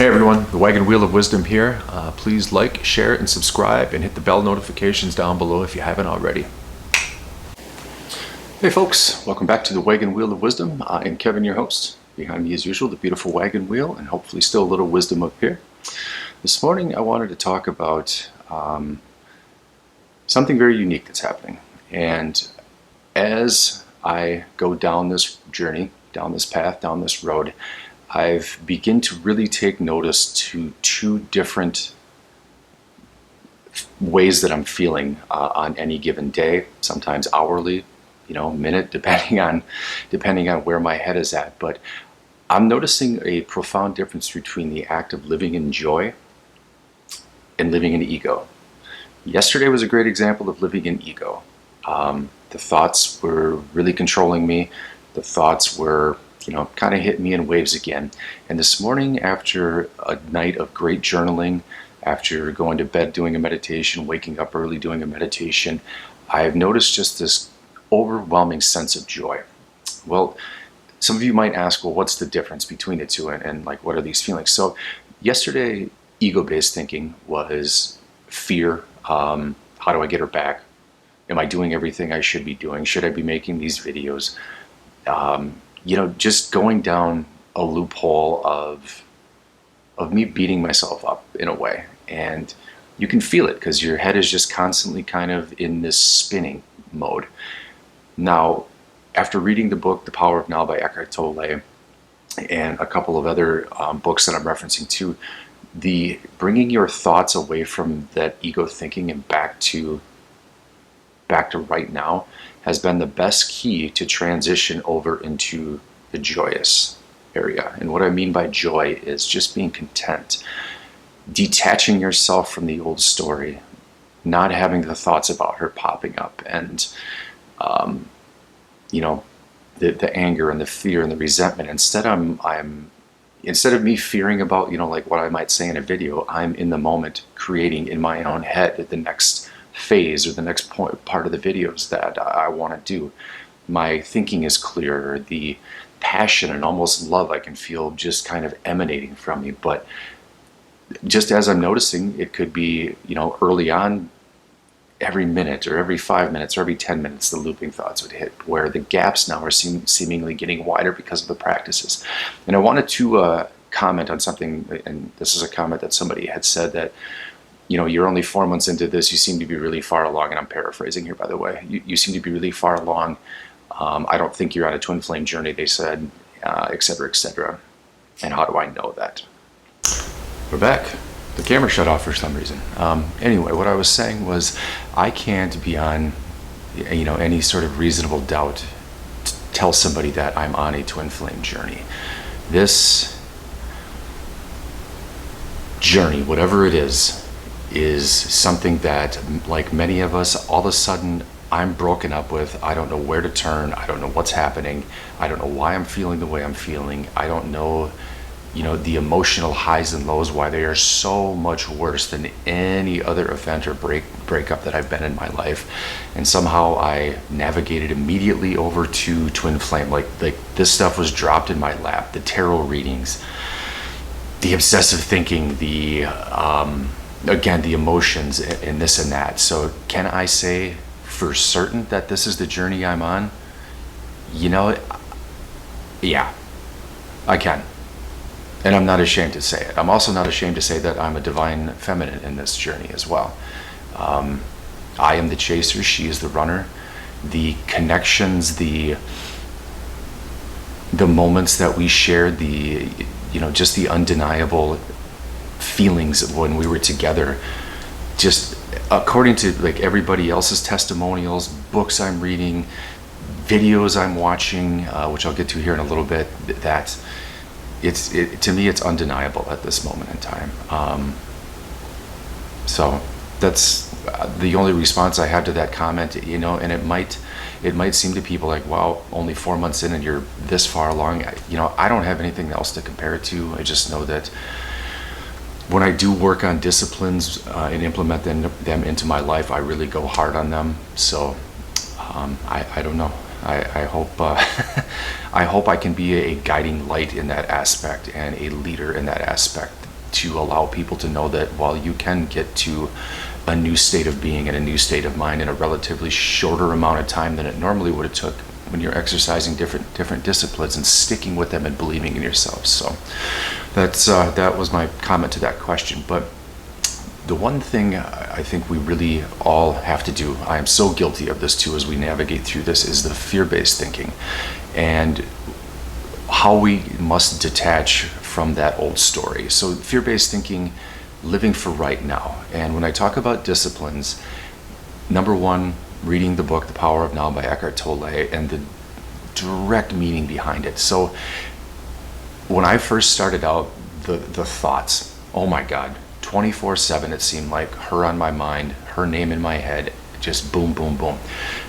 Hey everyone, the Wagon Wheel of Wisdom here. Please like, share, and subscribe, and hit the bell notifications down below if you haven't already. Hey folks, welcome back to the Wagon Wheel of Wisdom. I'm Kevin, your host. Behind me as usual, the beautiful wagon wheel, and hopefully still a little wisdom up here. This morning I wanted to talk about something very unique that's happening. And as I go down this journey, down this path, down this road, I've begun to really take notice to two different ways that I'm feeling on any given day, sometimes hourly, minute, depending on where my head is at. But I'm noticing a profound difference between the act of living in joy and living in ego. Yesterday was a great example of living in ego. The thoughts were really controlling me. The thoughts were kind of hit me in waves again. And this morning, after a night of great journaling, after going to bed doing a meditation, waking up early doing a meditation, I've noticed just this overwhelming sense of joy. Well, some of you might ask, well, what's the difference between the two and like, what are these feelings? So yesterday, ego-based thinking was fear. How do I get her back? Am I doing everything I should be doing? Should I be making these videos? Just going down a loophole of me beating myself up in a way. And you can feel it because your head is just constantly kind of in this spinning mode. Now, after reading the book, The Power of Now by Eckhart Tolle, and a couple of other books that I'm referencing too, the bringing your thoughts away from that ego thinking and back to right now has been the best key to transition over into the joyous area. And what I mean by joy is just being content, detaching yourself from the old story, not having the thoughts about her popping up, and the anger and the fear and the resentment. Instead, instead of me fearing about like what I might say in a video, I'm in the moment creating in my own head the next phase or the next part of the videos that I want to do. My thinking is clearer. The passion and almost love I can feel just kind of emanating from me. But just as I'm noticing, it could be early on, every minute or every 5 minutes or every 10 minutes the looping thoughts would hit, where the gaps now are seemingly getting wider because of the practices. And I wanted to comment on something, and this is a comment that somebody had said, that you're only 4 months into this, you seem to be really far along, and I'm paraphrasing here, by the way. You seem to be really far along. I don't think you're on a twin flame journey, they said, et cetera, et cetera. And how do I know that? We're back. The camera shut off for some reason. Anyway, what I was saying was, I can't beyond any sort of reasonable doubt tell somebody that I'm on a twin flame journey. This journey, whatever it is something that, like many of us, all of a sudden I'm broken up with. I don't know where to turn. I don't know what's happening. I don't know why I'm feeling the way I'm feeling. I don't know, the emotional highs and lows, why they are so much worse than any other event or breakup that I've been in my life. And somehow I navigated immediately over to twin flame. Like this stuff was dropped in my lap. The tarot readings, the obsessive thinking, the emotions and this and that. So can I say for certain that this is the journey I'm on? Yeah, I can. And I'm not ashamed to say it. I'm also not ashamed to say that I'm a divine feminine in this journey as well. I am the chaser, she is the runner. The connections, the moments that we shared, just the undeniable feelings of when we were together, just according to like everybody else's testimonials, books I'm reading, videos I'm watching, which I'll get to here in a little bit, that to me it's undeniable at this moment in time. So that's the only response I have to that comment, and it might seem to people like, wow, only 4 months in and you're this far along. I don't have anything else to compare it to. I just know that when I do work on disciplines and implement them into my life, I really go hard on them. So I don't know. I hope I hope I can be a guiding light in that aspect and a leader in that aspect to allow people to know that while you can get to a new state of being and a new state of mind in a relatively shorter amount of time than it normally would have took when you're exercising different disciplines and sticking with them and believing in yourself. So that was my comment to that question. But the one thing I think we really all have to do, I am so guilty of this too as we navigate through this, is the fear-based thinking and how we must detach from that old story. So fear-based thinking, living for right now. And when I talk about disciplines, number one, reading the book The Power of Now by Eckhart Tolle and the direct meaning behind it. So when I first started out, the thoughts, oh my God, 24/7 it seemed like, her on my mind, her name in my head, just boom, boom, boom.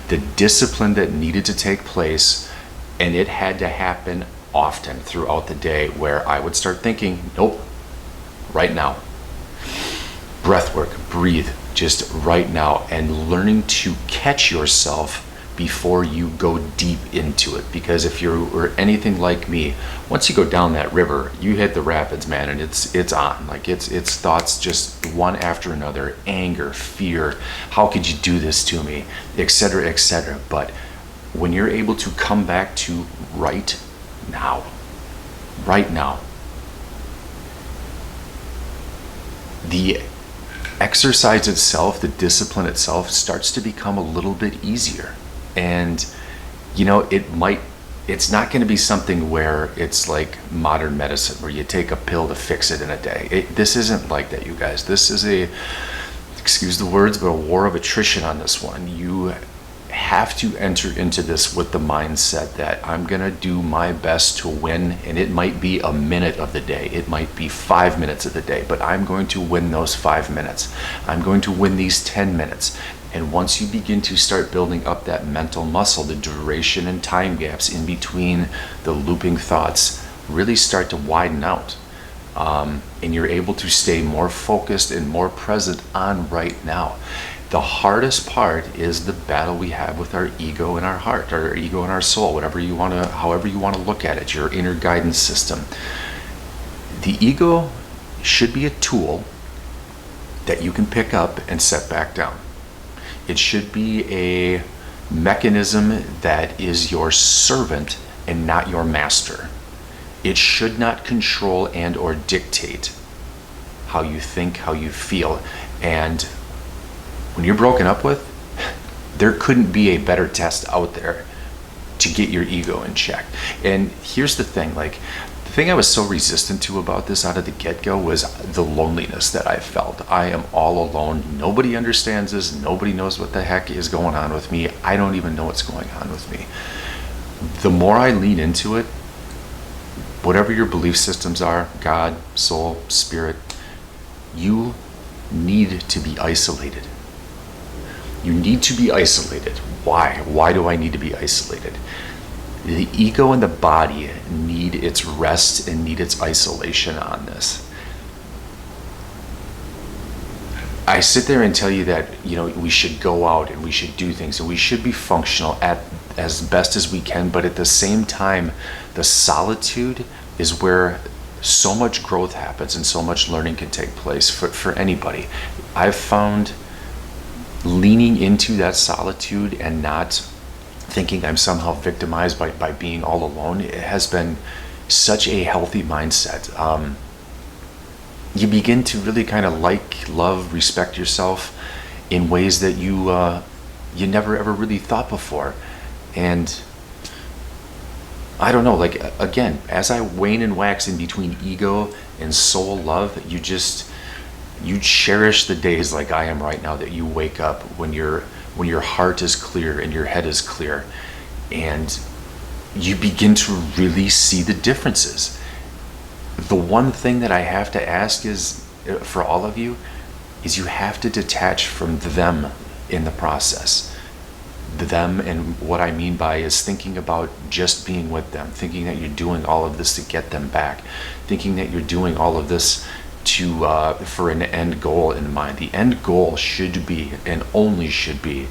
The discipline that needed to take place, and it had to happen often throughout the day, where I would start thinking, nope, right now. Breath work, breathe, just right now, and learning to catch yourself before you go deep into it. Because if you're anything like me, once you go down that river, you hit the rapids, man, and it's on. Like it's thoughts just one after another, anger, fear, how could you do this to me, etc., etc. But when you're able to come back to right now, the exercise itself, the discipline itself, starts to become a little bit easier. And it's not going to be something where it's like modern medicine where you take a pill to fix it in a day. This isn't like that, you guys. This is excuse the words, but a war of attrition on this one. You have to enter into this with the mindset that I'm going to do my best to win, and it might be a minute of the day, it might be 5 minutes of the day, but I'm going to win those 5 minutes. I'm going to win these 10 minutes. And once you begin to start building up that mental muscle, the duration and time gaps in between the looping thoughts really start to widen out. And you're able to stay more focused and more present on right now. The hardest part is the battle we have with our ego and our heart, our ego and our soul, however you want to look at it, your inner guidance system. The ego should be a tool that you can pick up and set back down. It should be a mechanism that is your servant and not your master. It should not control and or dictate how you think, how you feel. And when you're broken up with, there couldn't be a better test out there to get your ego in check. And here's the thing, the thing I was so resistant to about this out of the get-go was the loneliness that I felt. I am all alone. Nobody understands this. Nobody knows what the heck is going on with me. I don't even know what's going on with me. The more I lean into it, whatever your belief systems are, God, soul, spirit, you need to be isolated. You need to be isolated. Why? Why do I need to be isolated? The ego and the body need its rest and need its isolation on this. I sit there and tell you that, we should go out and we should do things and we should be functional as best as we can, but at the same time, the solitude is where so much growth happens and so much learning can take place for anybody. I've found leaning into that solitude and not thinking I'm somehow victimized by being all alone, it has been such a healthy mindset. You begin to really kind of love, respect yourself in ways that you never ever really thought before. And I don't know, again, as I wane and wax in between ego and soul love, you cherish the days like I am right now, that you wake up when your heart is clear and your head is clear, and you begin to really see the differences. The one thing that I have to ask is, for all of you, is you have to detach from them in the process. Them, and what I mean by is thinking about just being with them, thinking that you're doing all of this to get them back, thinking that you're doing all of this for an end goal in mind. The end goal should be, and only should be,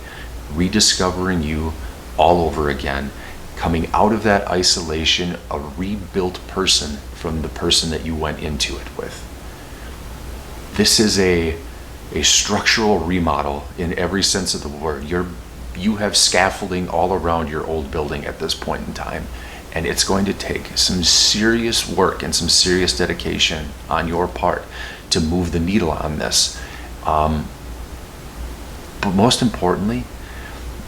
rediscovering you all over again, coming out of that isolation a rebuilt person from the person that you went into it with. This is a structural remodel in every sense of the word. You have scaffolding all around your old building at this point in time, and it's going to take some serious work and some serious dedication on your part to move the needle on this. But most importantly,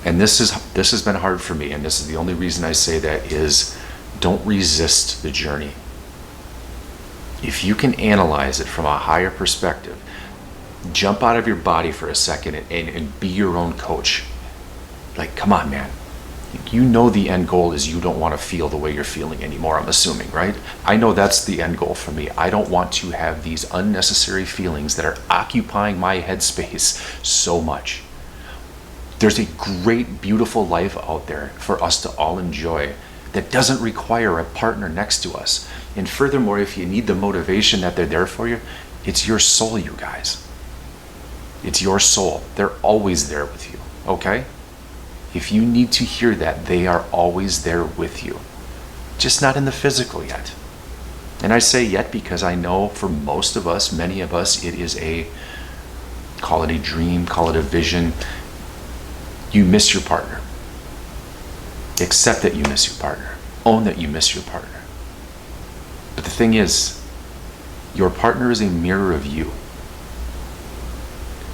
and this has been hard for me, and this is the only reason I say that, is don't resist the journey. If you can analyze it from a higher perspective, jump out of your body for a second and be your own coach. Like, come on, man. You know the end goal is you don't want to feel the way you're feeling anymore, I'm assuming, right? I know that's the end goal for me. I don't want to have these unnecessary feelings that are occupying my headspace so much. There's a great, beautiful life out there for us to all enjoy that doesn't require a partner next to us. And furthermore, if you need the motivation that they're there for you, it's your soul, you guys. It's your soul. They're always there with you, okay? If you need to hear that, they are always there with you. Just not in the physical yet. And I say yet because I know for most of us, many of us, it is call it a dream, call it a vision. You miss your partner. Accept that you miss your partner. Own that you miss your partner. But the thing is, your partner is a mirror of you.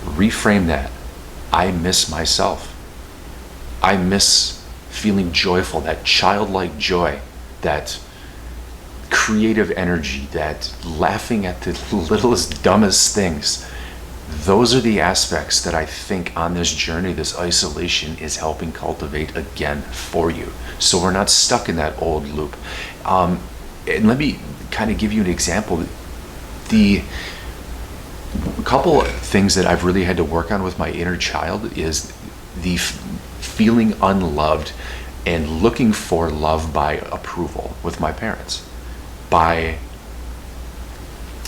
Reframe that. I miss myself. I miss feeling joyful, that childlike joy, that creative energy, that laughing at the littlest, dumbest things. Those are the aspects that I think on this journey, this isolation is helping cultivate again for you. So we're not stuck in that old loop. And let me kind of give you an example. A couple of things that I've really had to work on with my inner child is the feeling unloved and looking for love by approval with my parents. And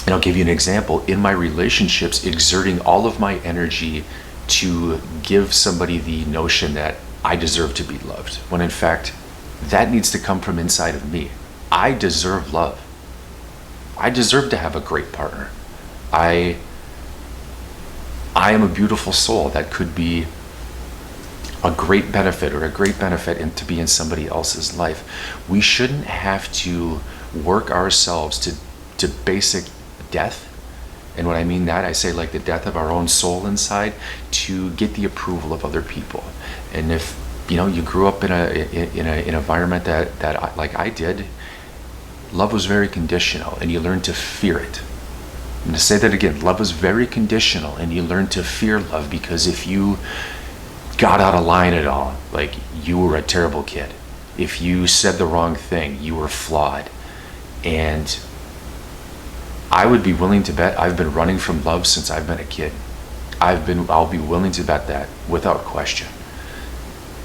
I'll give you an example. In my relationships, exerting all of my energy to give somebody the notion that I deserve to be loved, when in fact, that needs to come from inside of me. I deserve love. I deserve to have a great partner. I am a beautiful soul that could be a great benefit to be in somebody else's life. We shouldn't have to work ourselves to basic death. And when I mean that, I say like the death of our own soul inside to get the approval of other people. And if you grew up in an environment that like I did, love was very conditional, and you learned to fear it. And to say that again, love was very conditional, and you learned to fear love because if you got out of line at all, like you were a terrible kid. If you said the wrong thing, you were flawed. And I would be willing to bet I've been running from love since I've been a kid. I'll be willing to bet that without question.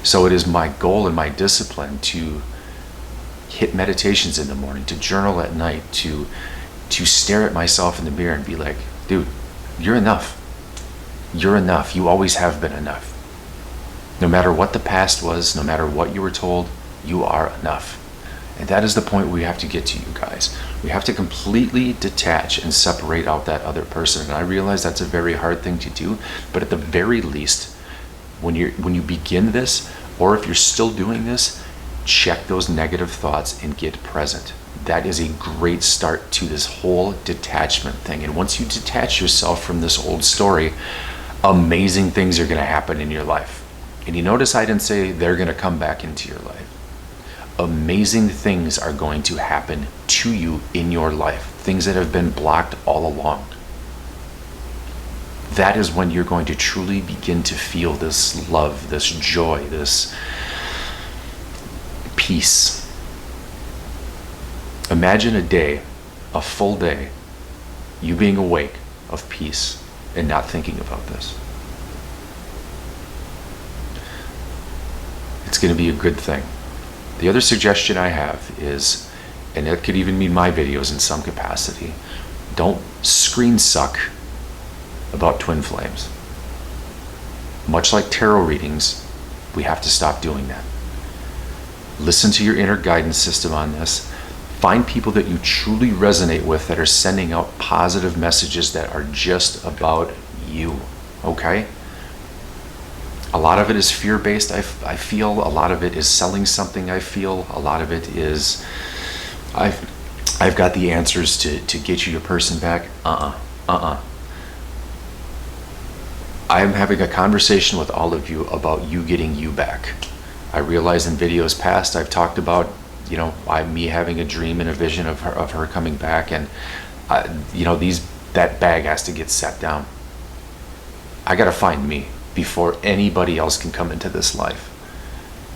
So it is my goal and my discipline to hit meditations in the morning, to journal at night, to stare at myself in the mirror and be like, dude, you're enough. You're enough. You always have been enough. No matter what the past was, no matter what you were told, you are enough. And that is the point we have to get to, you guys. We have to completely detach and separate out that other person. And I realize that's a very hard thing to do, but at the very least, when you begin this, or if you're still doing this, check those negative thoughts and get present. That is a great start to this whole detachment thing. And once you detach yourself from this old story, amazing things are going to happen in your life. And you notice I didn't say they're going to come back into your life. Amazing things are going to happen to you in your life, things that have been blocked all along. That is when you're going to truly begin to feel this love, this joy, this peace. Imagine a day, a full day, you being awake of peace and not thinking about this. It's going to be a good thing. The other suggestion I have is, and that could even mean my videos in some capacity, don't screen suck about twin flames. Much like tarot readings, we have to stop doing that. Listen to your inner guidance system on this. Find people that you truly resonate with that are sending out positive messages that are just about you, okay? A lot of it is fear-based, I feel. A lot of it is selling something, I feel. A lot of it is, I've got the answers to get you your person back. I'm having a conversation with all of you about you getting you back. I realize in videos past I've talked about, me having a dream and a vision of her coming back, and that bag has to get set down. I gotta find me before anybody else can come into this life.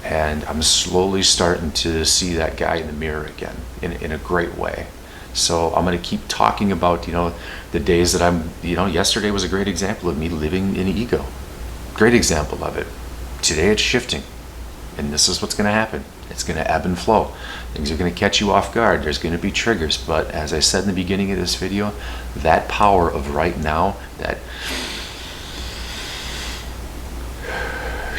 And I'm slowly starting to see that guy in the mirror again in a great way. So I'm going to keep talking about, the days that yesterday was a great example of me living in ego. Great example of it. Today it's shifting. And this is what's going to happen. It's going to ebb and flow. Things are going to catch you off guard. There's going to be triggers. But as I said in the beginning of this video, that power of right now, that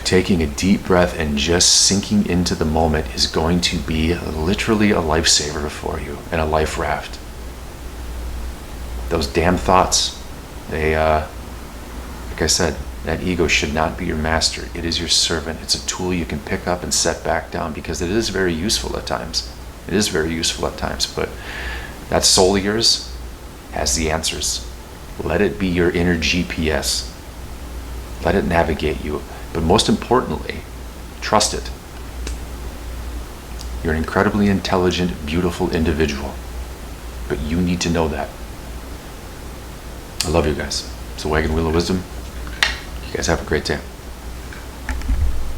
taking a deep breath and just sinking into the moment is going to be literally a lifesaver for you and a life raft. Those damn thoughts, like I said, that ego should not be your master. It is your servant. It's a tool you can pick up and set back down, because it is very useful at times. It is very useful at times, but that soul of yours has the answers. Let it be your inner GPS. Let it navigate you. But most importantly, trust it. You're an incredibly intelligent, beautiful individual. But you need to know that. I love you guys. It's the Wagon Wheel of Wisdom. You guys have a great day.